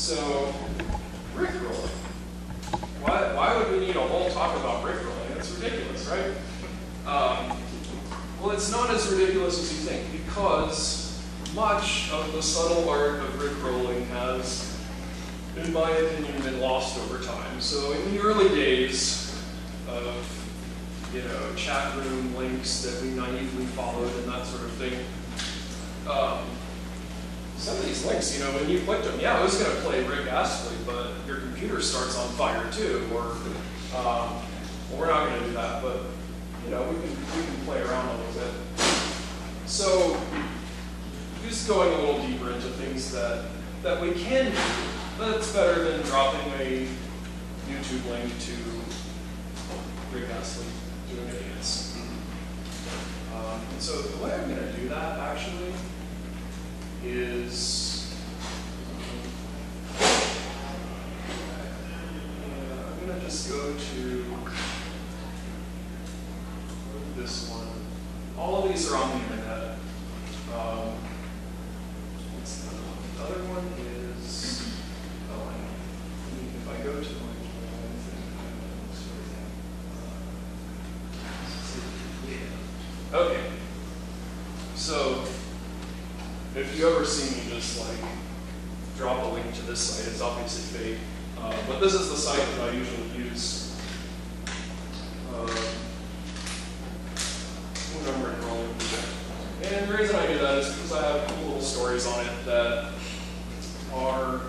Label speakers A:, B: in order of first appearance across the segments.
A: So, Rickrolling. Why would we need a whole talk about Rickrolling? That's ridiculous, right? Well, it's not as ridiculous as you think, because much of the subtle art of Rickrolling has, in my opinion, been lost over time. So in the early days of, chat room links that we naively followed and that sort of thing, some of these links, when you clicked them, yeah, it was going to play Rick Astley, but your computer starts on fire too, or, well, we're not going to do that, but, we can play around a little bit. So, just going a little deeper into things that we can do, that's better than dropping a YouTube link to Rick Astley doing a dance. And so the way I'm going to do that, actually, is I'm going to just go to this one. All of these are on the internet. The other one is, if I go to my okay. So, if you ever see me just drop a link to this site, it's obviously fake. But this is the site that I usually use. When I'm enrolling people. And the reason I do that is because I have cool little stories on it that are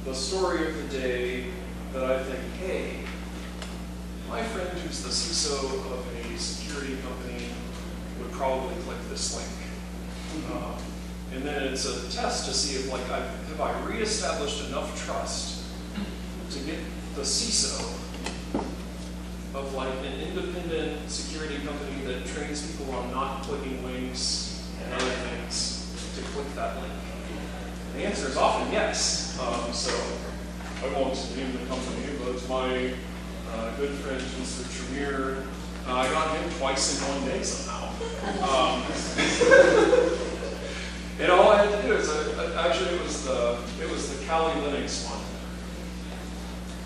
A: the story of the day that I think, hey, my friend who's the CISO of a security company would probably click this link. And then it's a test to see if have I reestablished enough trust to get the CISO of an independent security company that trains people on not clicking links and other things to click that link. The answer is often yes. So I won't name the company, but my good friend Mr. Tremere, I got him twice in one day somehow. And all I had to do is, actually, it was the Kali Linux one.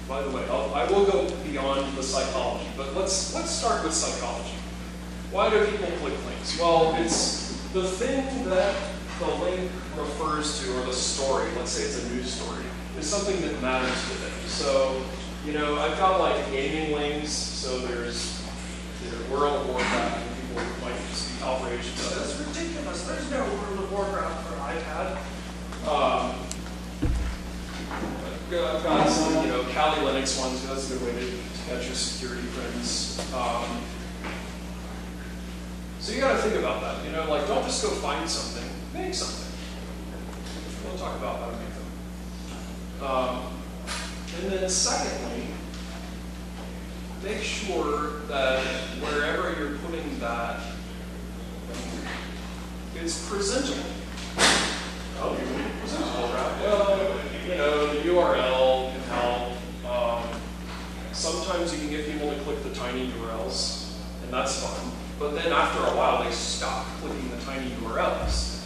A: By the way, I will go beyond the psychology, but let's start with psychology. Why do people click links? Well, it's the thing that the link refers to, or the story. Let's say it's a news story, is something that matters to them. So, I've got gaming links. So there's World of Warcraft, and people might just be outraged. That's ridiculous. There's no World of Warcraft for iPad. I've got some, Kali Linux ones. That's a good way to catch your security friends. So you got to think about that. Don't just go find something. Make something. We'll talk about how to make them. And then secondly, make sure that wherever you're putting that, it's presentable. Oh, you mean presentable, right? Well, the URL can help. Sometimes you can get people to click the tiny URLs, and that's fun. But then after a while, they stop clicking the tiny URLs.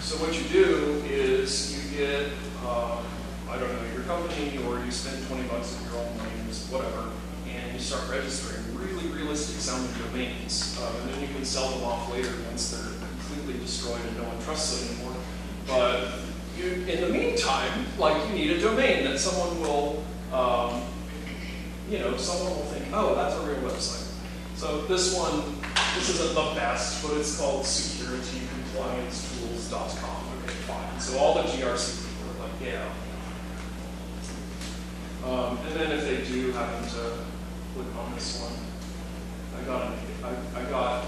A: So what you do is you get, your company, or you spend $20 of your own names, whatever, and you start registering really realistic sounding domains. And then you can sell them off later once they're completely destroyed and no one trusts them anymore. But in the meantime, you need a domain that someone will, someone will think, oh, that's a real website. So this isn't the best, but it's called securitycompliancetools.com. Okay, fine. So all the GRC people are like, yeah. And then if they do happen to click on this one, I got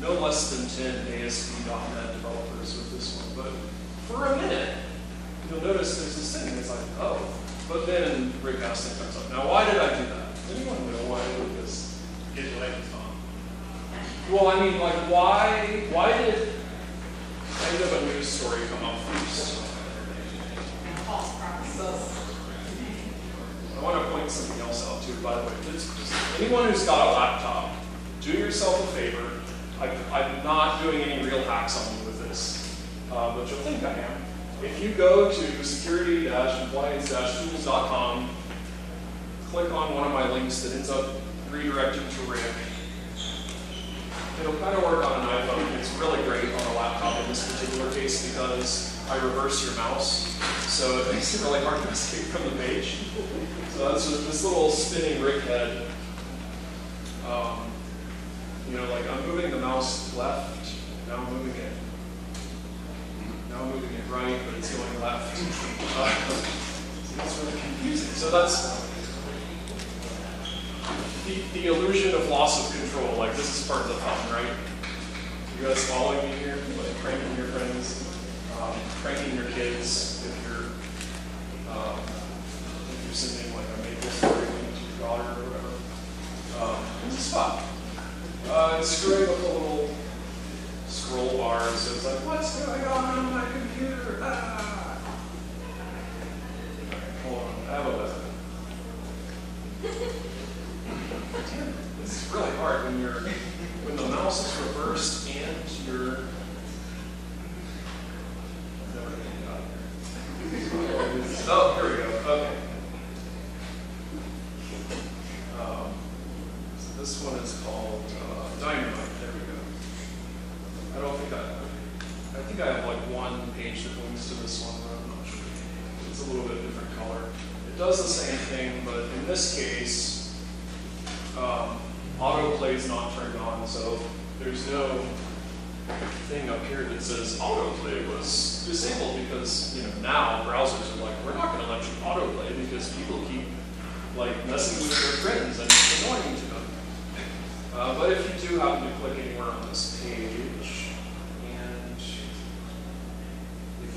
A: no less than 10 ASP.NET developers with this one. But for a minute, you'll notice there's this thing, it's oh. But then Rick Astley comes up. Now, why did I do that? Does anyone know why I did this?
B: Get your legs on.
A: Well, why did end of a news story come up first?
C: False promises.
A: I want to point something else out too, by the way. Anyone who's got a laptop, do yourself a favor. I'm not doing any real hacks on you with this, but you'll think I am. If you go to security-compliance-tools.com, click on one of my links that ends up redirecting to Rick. It'll kind of work on an iPhone. It's really great on a laptop in this particular case because I reverse your mouse, so it makes it really hard to escape from the page. So that's just this little spinning Rick head. You know, like I'm moving the mouse left, now I'm moving it. Now I'm moving it right, but it's going left. So that's really confusing. So that's the illusion of loss of control. Like this is part of the fun, right? You guys following me here? Like pranking your friends, pranking your kids if you're sending like a maple story to your daughter or whatever. This is fun. It's screwing with a little scroll bar, so it's like, what's going on my computer? Ah! Hold on, I have a lesson. This is really hard when the mouse is reversed and you're never going to get out here. Oh, here we go. Okay. So this one is called Dynamite. There we go. I think I have like one page that links to this one, but I'm not sure. It's a little bit different color. It does the same thing, but in this case, autoplay is not turned on, so there's no thing up here that says autoplay was disabled because, you know, now browsers are like, we're not going to let you autoplay because people keep like messing with their friends and it's annoying to them. But if you do happen to click anywhere on this page, and if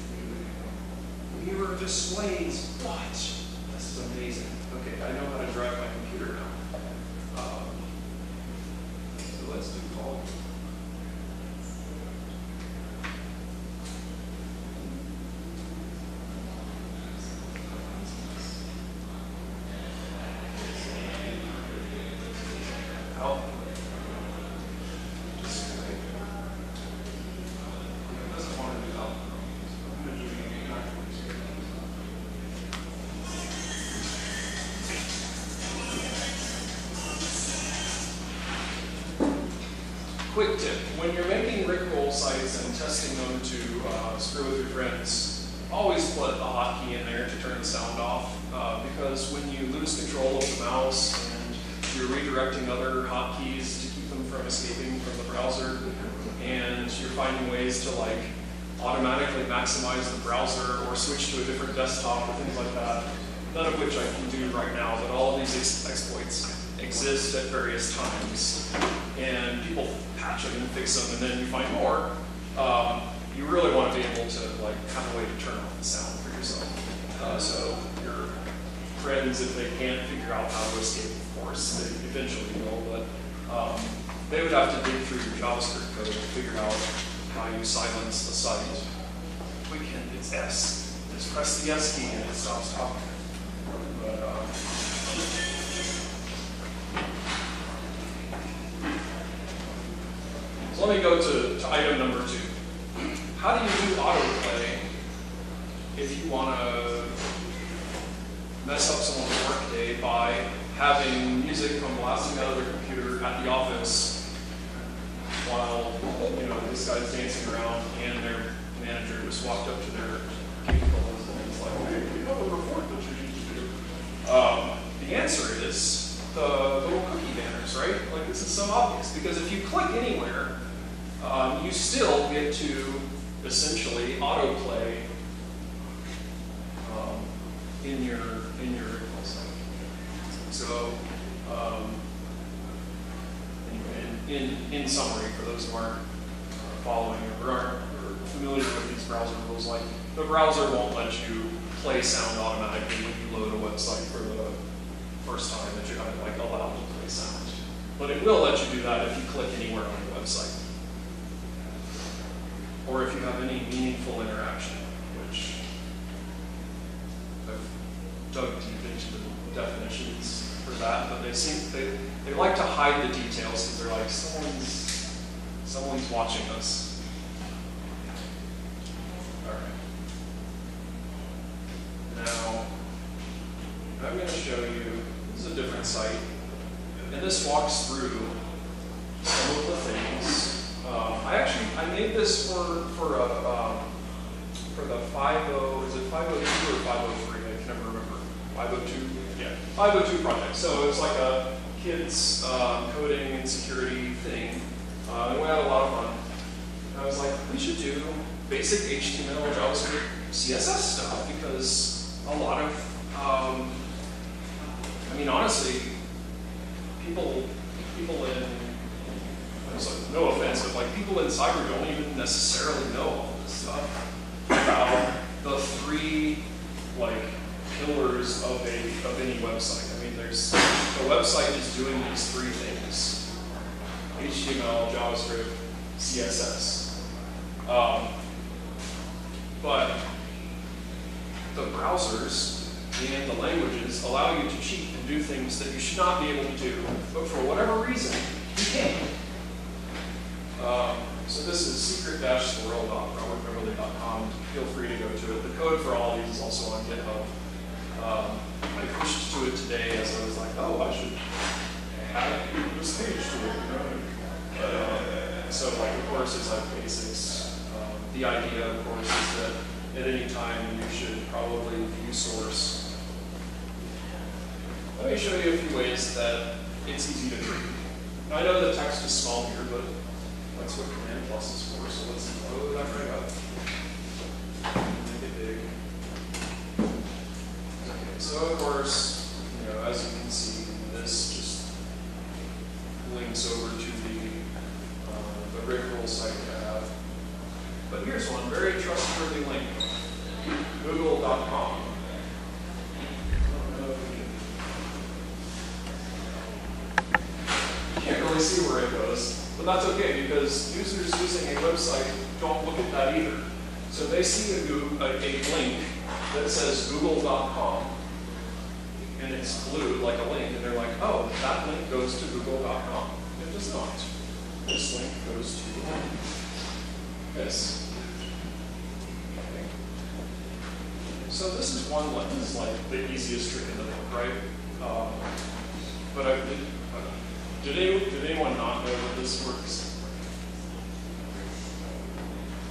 A: you mirror displays, what? This is amazing. Okay, I know how to drive my computer now. So let's do call. Help. Quick tip, when you're making Rickroll sites and testing them to screw with your friends, always put a hotkey in there to turn the sound off, because when you lose control of the mouse and you're redirecting other hotkeys to keep them from escaping from the browser, and you're finding ways to like automatically maximize the browser or switch to a different desktop or things like that, none of which I can do right now, but all of these exploits exist at various times. And people patch them and fix them, and then you find more. You really want to be able to like have a way to turn off the sound for yourself. So your friends, if they can't figure out how to escape, of course, they eventually will, but they would have to dig through your JavaScript code to figure out how you silence the site. We can, it's S. Just press the S key and it stops talking. But, so let me go to item number 2. How do you do autoplay if you want to mess up someone's workday by having music come blasting out of their computer at the office while, you know, this guy's dancing around and their manager just walked up to their cubicle and it's like, hey, we have a report that you need to do. The answer is the little cookie banners, right? Like this is so obvious because if you click anywhere, you still get to essentially autoplay in your Rickroll site. So anyway, in summary, for those who aren't following or aren't familiar with these browser rules, like the browser won't let you play sound automatically when you load a website for the first time that you're kind of like allowed to play sound. But it will let you do that if you click anywhere on the website. Or if you have any meaningful interaction, which I've dug deep into the definitions for that, but they like to hide the details because they're like, someone's watching us. All right. I'm going to show you, this is a different site, and this walks through some of the things. I made this for the 50, is it 502 or 503? I can never remember. 502? Yeah, 502 project. So it's like a kids coding and security thing, and we had a lot of fun. And I was like, we should do basic HTML, JavaScript, CSS stuff, because a lot of, I mean, honestly, people in, no offense, but like people in cyber don't even necessarily know all this stuff about the three like pillars of any website. I mean, the website is doing these three things: HTML, JavaScript, CSS. But the browsers and the languages allow you to cheat and do things that you should not be able to do, but for whatever reason, you can. So this is secret-swirl.robbeverly.com. Feel free to go to it. The code for all of these is also on GitHub. I pushed to it today as I was like, oh, I should add this page to it. So like the course is like basics. The idea, of course, is that at any time you should probably view source. Let me show you a few ways that it's easy to treat. I know the text is small here, but that's what Command Plus is for, so let's load that right up. Make it big. Okay, so of course, as you can see, this just links over to the Rickroll site we have. But here's one very trustworthy link, google.com. You can't really see where it goes. But that's okay, because users using a website don't look at that either. So they see a link that says google.com, and it's blue like a link, and they're like, oh, that link goes to google.com. It does not. This link goes to this. Okay. So this is one link. This is like the easiest trick in the book, right? But did anyone not know that this works?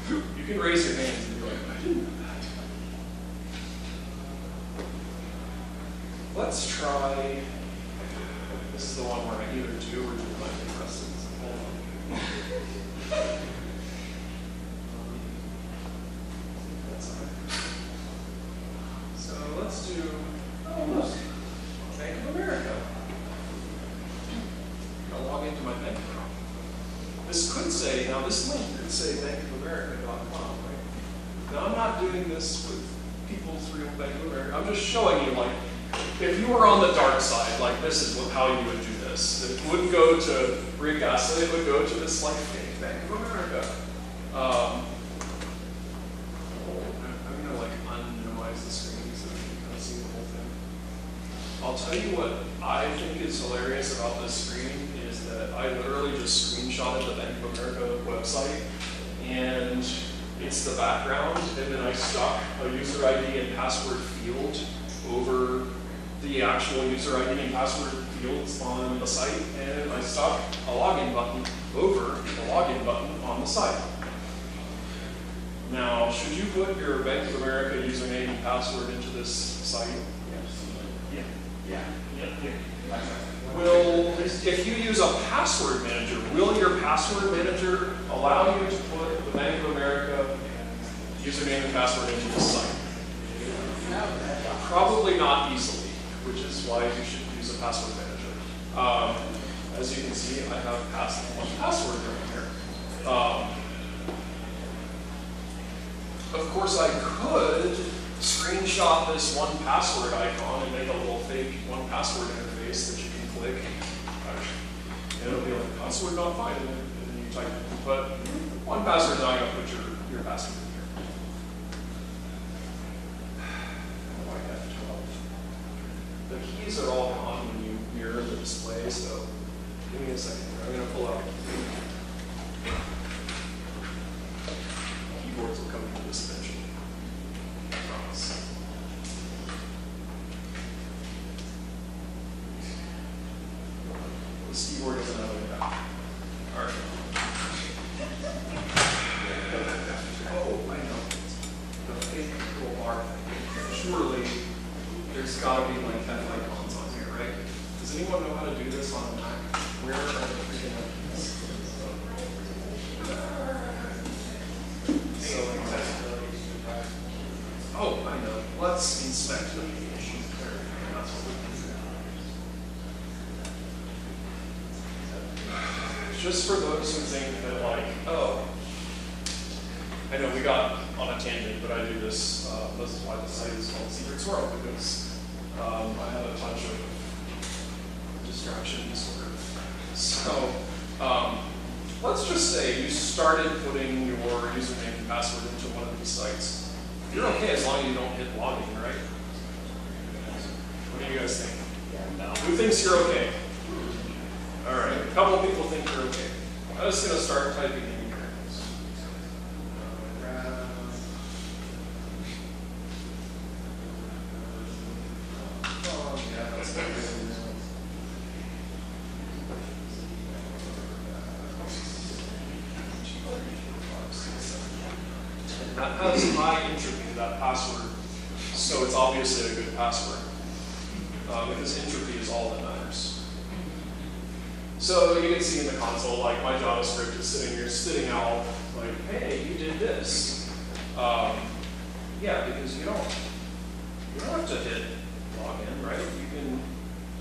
A: You can raise your hands and be like, I didn't know that. Let's try, this is the one where I either do or do not get arrested. Hold on. That's all right. So let's do, oh look, Bank of America. I'll log into my bank account. This could say, now this link could say bankofamerica.com, right? Now I'm not doing this with people's real Bank of America. I'm just showing you, like, if you were on the dark side, like this is how you would do this. It wouldn't go to Rick Astley, it would go to this like fake Bank of America. I'm gonna like unminimize the screen so you can kind of see the whole thing. I'll tell you what I think is hilarious about this screen is that I literally just screenshotted the Bank of America website, and it's the background, and then I stuck a user ID and password field over the actual user ID and password fields on the site, and I stuck a login button over the login button on the site. Now, should you put your Bank of America username and password into this site? Yes. Yeah. If you use a password manager, will your password manager allow you to put the Bank of America username and password into this site? No. Probably not easily, which is why you should use a password manager. As you can see, I have one password right here. Of course, I could screenshot this one password icon and make a little fake one password interface that you can click. And it'll be like, password not fine, and then you type it. But one password is not going to put your password in here. Oh, I have 12. The keys are all gone when you mirror the display, so give me a second. I'm going to pull out keyboards will come into this eventually. I promise. This keyboard doesn't have any back. All right. Oh, I know. The fake little bar thing. Surely there's got to be like 10 icons on here, right? Does anyone know how to do this on a Mac? Where are the freaking icons? Oh, I know. Let's inspect the page. That's what we can do. Just for those who think that, like, oh, I know we got on a tangent, but I do this. This is why the site is called Secrets World, because I have a bunch of distraction disorder. So let's just say you started putting your username and password into one of these sites. You're okay as long as you don't hit login, right? What do you guys think? No. Who thinks you're okay? All right, a couple of people think you're okay. I'm just going to start typing in here. Yeah, that's good. That has high entropy, that password, so it's obviously a good password, because entropy is all that matters. So you can see in the console, like my JavaScript is sitting here spitting out, like, hey, you did this. Yeah, because you don't have to hit login, right? You can,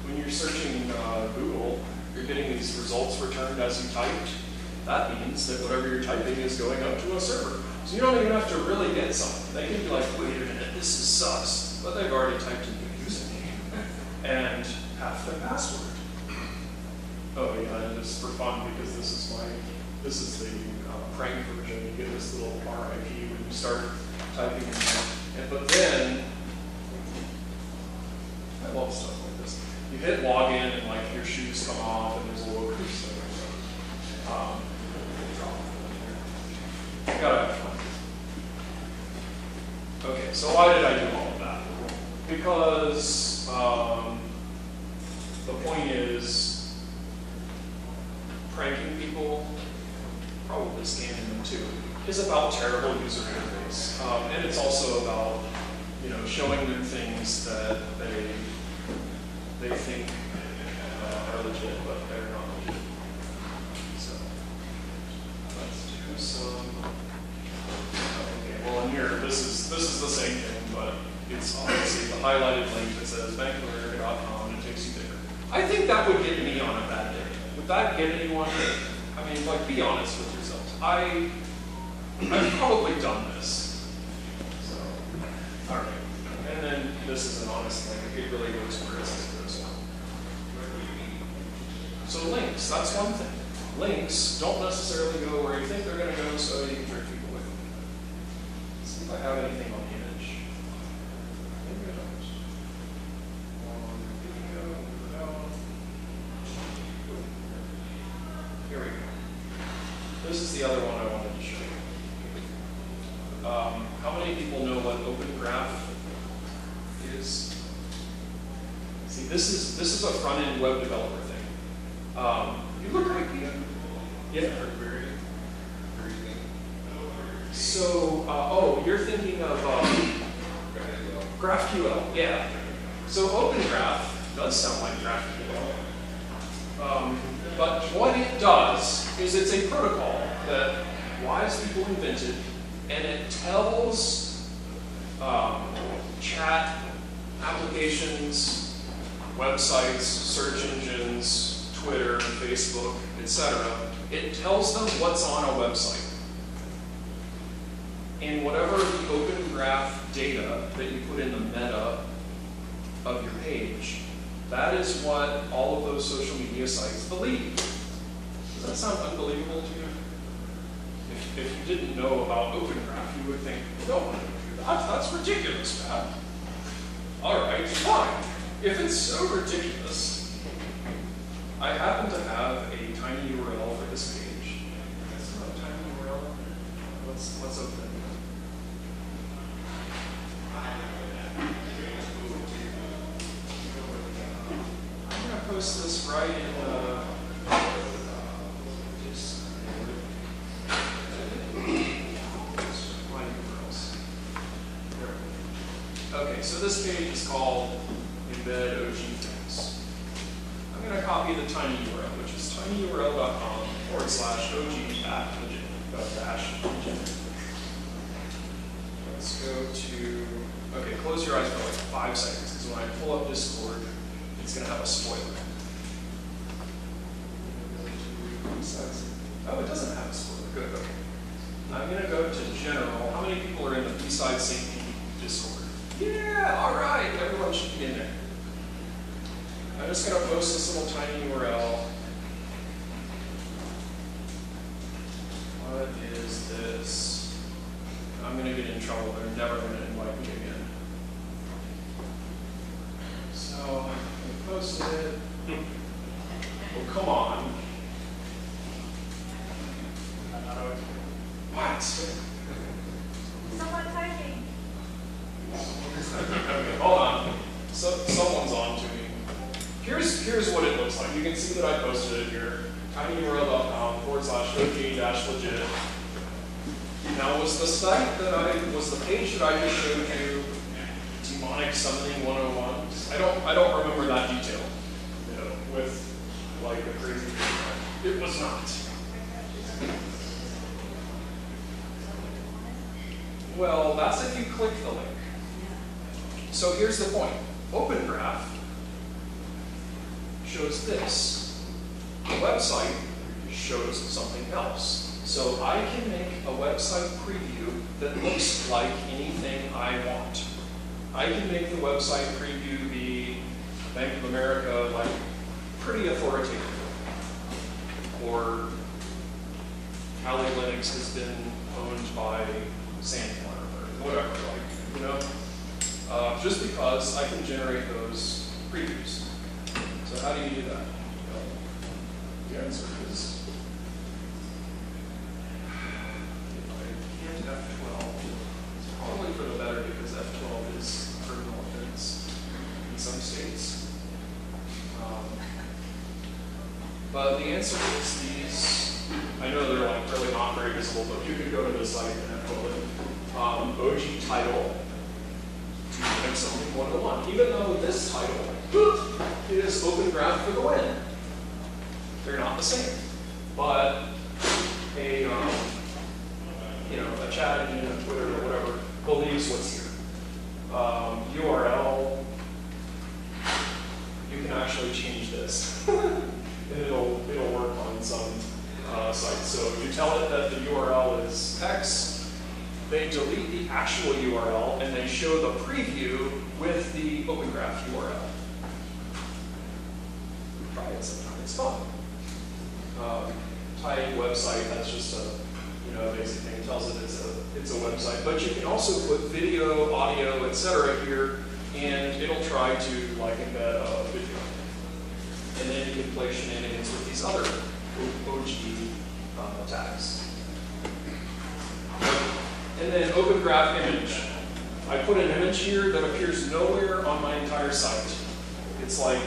A: when you're searching Google, you're getting these results returned as you typed. That means that whatever you're typing is going up to a server. So you don't even have to really get something. They can be like, wait a minute, this is sus. But they've already typed in their username and half their password. Oh yeah, and just for fun, because this is the prank version. You get this little RIP when you start typing in there. But then, I love stuff like this. You hit login and like your shoes come off and there's a little cursor. You gotta have fun. Okay, so why did I do all of that? Because the point is, pranking people, probably scamming them too, is about terrible user interface. And it's also about, showing them things that they think are legit, but they're not legit. So let's do some. Okay, well in here, this is the same thing, but it's obviously the highlighted link that says bankofamerica.com and it takes you there. I think that would get me on a bad day. Would that get anyone? I mean, like, be honest with yourselves. I've probably done this. So, all right. And then this is an honest link. It really goes where it says it goes. So links, that's one thing. Links don't necessarily go where you think they're going to go, so you can trick people with them. Let's see if I have anything on the image. Maybe I don't. Video, no. Here we go. This is the other one I wanted to show you. How many people know what Open Graph is? See, this is a front-end web developer thing. You look right here. Yeah, very good. So, you're thinking of GraphQL. Yeah. So Open Graph does sound like GraphQL. But what it does is it's a protocol that wise people invented, and it tells chat applications, websites, search engines, Twitter, Facebook, etc. It tells them what's on a website. And whatever the Open Graph data that you put in the meta of your page, that is what all of those social media sites believe. Does that sound unbelievable to you? If you didn't know about Open Graph, you would think, no, that's ridiculous, Pat. All right, fine. If it's so ridiculous, I happen to have a tiny URL for this page. That's not a tiny URL. Let's open it. I'm going to post this right in Okay, so this page is called embed OG things. I'm going to copy the tiny URL, which is tinyurl.com/OG-legit. Let's go to, okay, close your eyes for like 5 seconds, because when I pull up Discord, it's going to have a spoiler. Oh, it doesn't have a spoiler. Good, okay. I'm going to go to general. How many people are in the B-side St. Pete Discord? Yeah, all right. Everyone should be in there. I'm just going to post this little tiny URL. What is this? I'm going to get in trouble. They're never going to invite me again. So I'm going to post it. Oh, come on. What?
C: Someone typing.
A: Okay, hold on. So someone's on to me. Here's what it looks like. You can see that I posted it here. tinyurl.com/OG-legit. Now was the site that was the page that I just showed you demonic summoning 101? I don't remember that detail. You know, with like a crazy thing. It was not. Well, that's if you click the link. So here's the point. Open Graph shows this. The website shows something else. So I can make a website preview that looks like anything I want. I can make the website preview be Bank of America, like pretty authoritative. Or Kali Linux has been owned by Sandcorn or whatever, like, you know? Just because I can generate those previews. So how do you do that? Well, the answer is, if I can't F12, it's probably for the better because F12 is a criminal offense in some states. But the answer is these, I know they're like really not very visible, but you could go to the site and F12 it. OG title, and something 101. Even though this title is Open Graph for the win. They're not the same. But a chat engine, a Twitter or whatever, believes what's here. URL, you can actually change this. And it'll work on some sites. So you tell it that the URL is X, they delete the actual URL and they show the preview with the Open Graph URL. Try it sometime, it's fun. Type website, that's just a basic thing. It tells it it's a website. But you can also put video, audio, etc. here, and it'll try to like embed a video. And then you can play shenanigans with these other OG tags. And then Open Graph image. I put an image here that appears nowhere on my entire site. It's like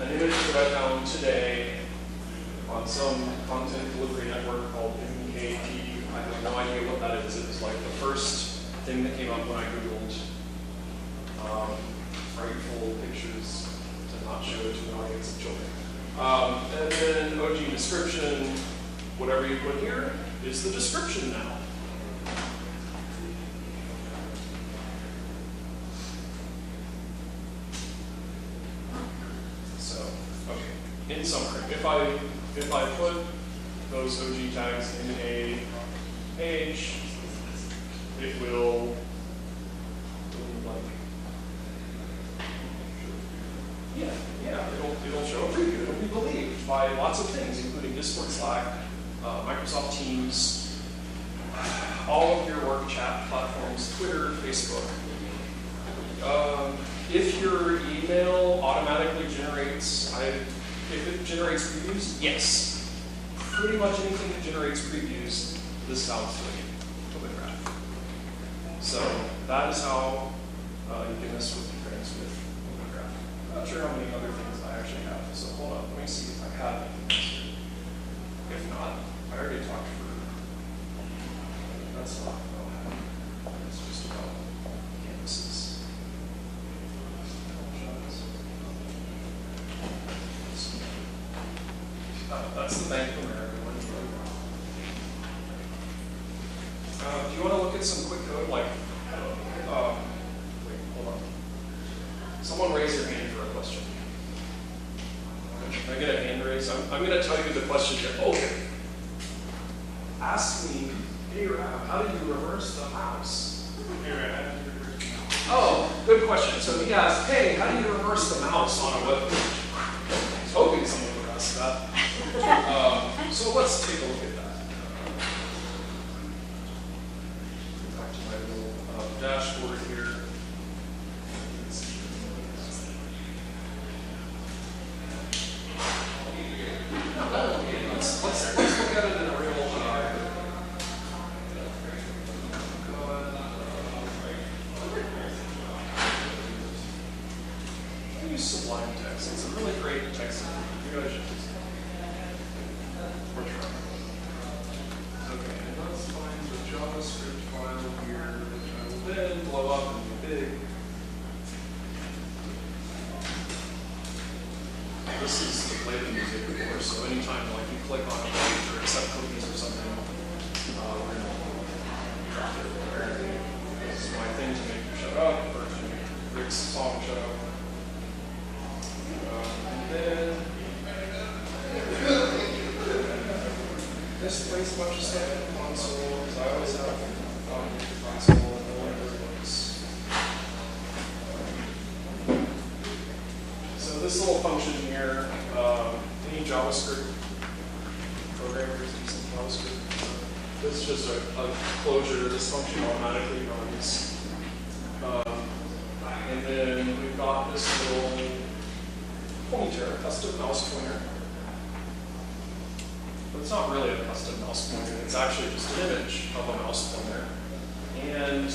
A: an image that I found today on some content delivery network called MKT. I have no idea what that is. It was like the first thing that came up when I Googled frightful pictures to not show to an audience of children. And then OG description, whatever you put here is the description now. So, okay, in summary, if I put those OG tags in a page, it will it'll show a preview. It'll be believed by lots of things, including Discord, Slack, Microsoft Teams, all of your work chat platforms, Twitter, Facebook. If your email automatically generates, if it generates previews, yes. Pretty much anything that generates previews, this sounds like Open Graph. So that is how you can mess with things with Open Graph. I'm not sure how many other things I actually have, so hold on, let me see if I have anything else here. If not, I already talked for, that's not about it's just about canvases. That's the Bank of America one. Do you want to look at some quick code? Like, wait, hold on. Someone raise your hand for a question. Can I get a hand raise? I'm going to tell you the question here. Okay. Ask me, hey Rab, how did you reverse the mouse?
B: Hey, Rab, how did you reverse the mouse?
A: Oh, good question. So he asked, hey, how do you reverse the mouse on a web page? I was hoping someone would ask that. So let's take a look at that. Back to my little dashboard here. Let's look at it in a real I use Sublime Text. It's a really great text editor. You guys should use it. Or try. Okay, and let's find the JavaScript file here, which I will then blow up and be big. This is the play the music before, so anytime like you click on a page or accept cookies or something, we're going to drop it there. This is my thing to make you shut up, or to make Rick's song shut up. And then this plays a bunch of stuff in the console, because I always have the console and no one ever looks. So this little function here, any JavaScript programmers using JavaScript, this is just a closure. This function automatically runs. And then we've got this little pointer, custom mouse pointer. But it's not really a custom mouse pointer. It's actually just an image of a mouse pointer. And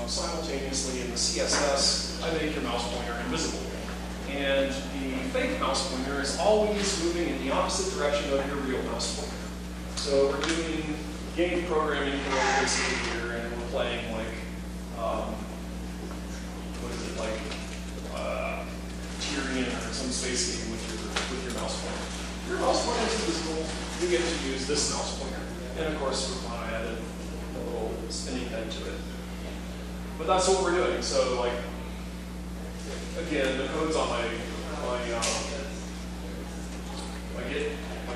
A: simultaneously in the CSS, I make your mouse pointer invisible. And the fake mouse pointer is always moving in the opposite direction of your real mouse pointer. So we're doing game programming code basically here, and we're playing like, what is it, like Tyrion or some space game with your mouse pointer. Your mouse pointer is invisible. You get to use this mouse pointer. And of course, for fun, I added a little spinning head to it. But that's what we're doing. So like, again, the code's on my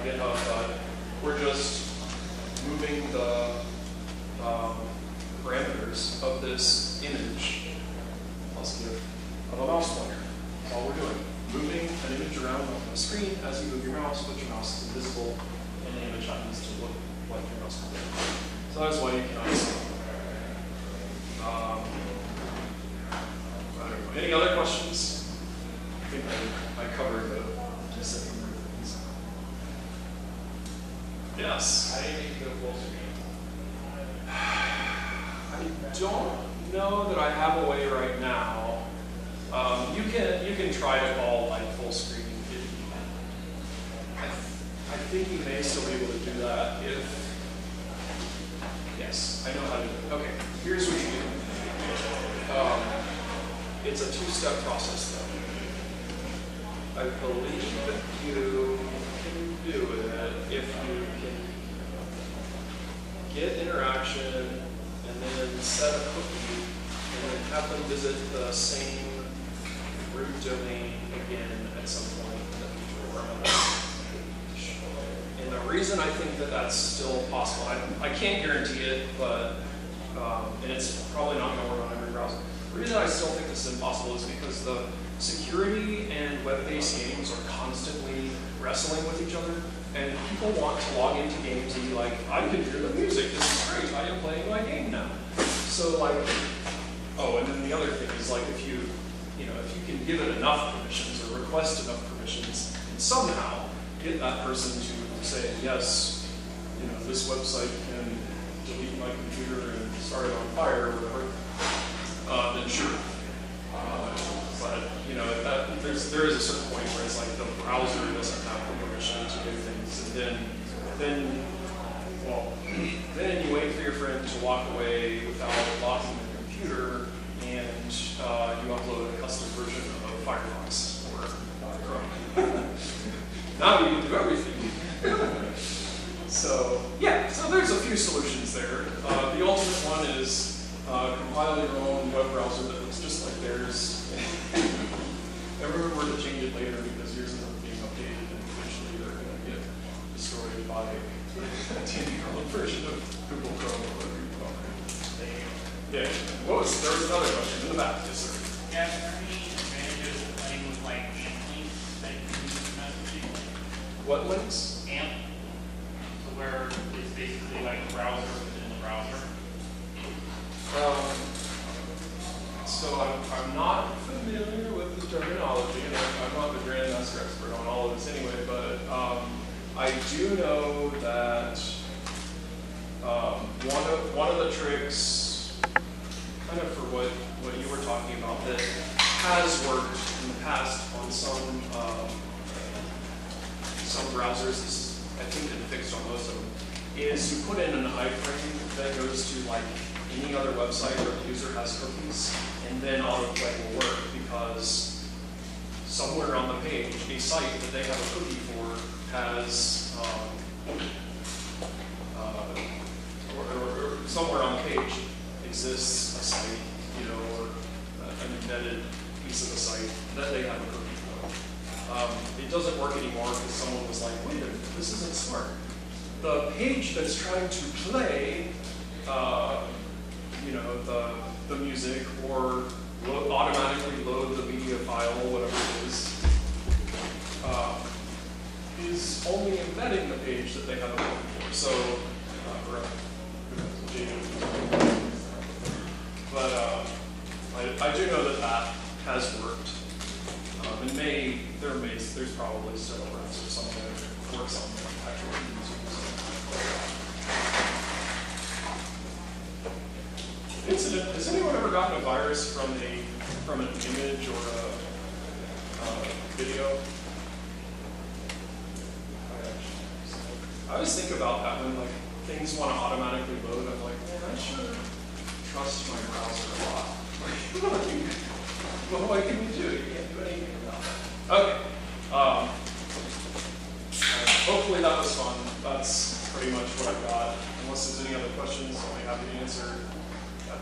A: GitHub side. We're just moving the parameters of this image positive of a mouse pointer. That's all we're doing. Moving an image around on the screen as you move your mouse, but your mouse is invisible, and the image happens to look like your mouse pointer. So that's why you cannot see it. I don't know. Any other questions? I think I covered the decent number of things. Yes?
B: How do you make it go full screen?
A: I don't know that I have a way right now. You can try to call like full screen. I think you may still be able to do that if. Yes, I know how to do it. Okay, here's what you do. It's a two-step process, though. I believe that you can do it if you can get interaction and then set a cookie and then have them visit the same root domain again at some point in the future or another. And the reason I think that that's still possible, I can't guarantee it, but and it's probably not going to work on every browser. The reason I still think this is impossible is because the security and web-based games are constantly wrestling with each other, and people want to log into games and be like, I can hear the music, this is great, I am playing my game now. So like, oh, and then the other thing is like if you can give it enough permissions or request enough permissions and somehow get that person to say, yes, this website can delete my computer and start it on fire or whatever, then sure. But there is a certain point where it's like the browser doesn't have the permission to do things, and then you wait for your friend to walk away without locking the computer, and you upload a custom version of Firefox or Chrome. Now you can do everything. So yeah, so there's a few solutions there. The ultimate one is compile your own web browser that looks just like theirs. And remember to change it later because yours isn't being updated and eventually they're going to get destroyed by a 10-year-old version of Google Chrome or whatever you call it. Yeah. There was another question in the back. Yes, sir.
B: Yeah, are there any advantages of playing with like AMP links that you can use for messaging?
A: What links?
B: AMP, so where it's basically like a browser within the browser.
A: So I'm not familiar with the terminology, and I'm not the grandmaster expert on all of this anyway, but I do know that one of the tricks, kind of for what you were talking about, that has worked in the past on some browsers, is I think been fixed on most of them, is you put in an iframe that goes to like any other website where the user has cookies, and then autoplay will work because somewhere on the page, a site that they have a cookie for has, or somewhere on the page exists a site, you know, or an embedded piece of the site that they have a cookie for. It doesn't work anymore because someone was like, wait a minute, this isn't smart. The page that's trying to play you know, the music or automatically load the media file, whatever it is only embedding the page that they have a cookie for. So, but I do know that has worked. And there's probably still a browser somewhere that works on the actual music. Incident, has anyone ever gotten a virus from an image or a video? I always think about that when like things want to automatically load. I'm like, man, I should trust my browser a lot. What can you do? You can't do anything about that. Okay. Hopefully that was fun. That's pretty much what I got. Unless there's any other questions, I'll be happy to answer. Yeah.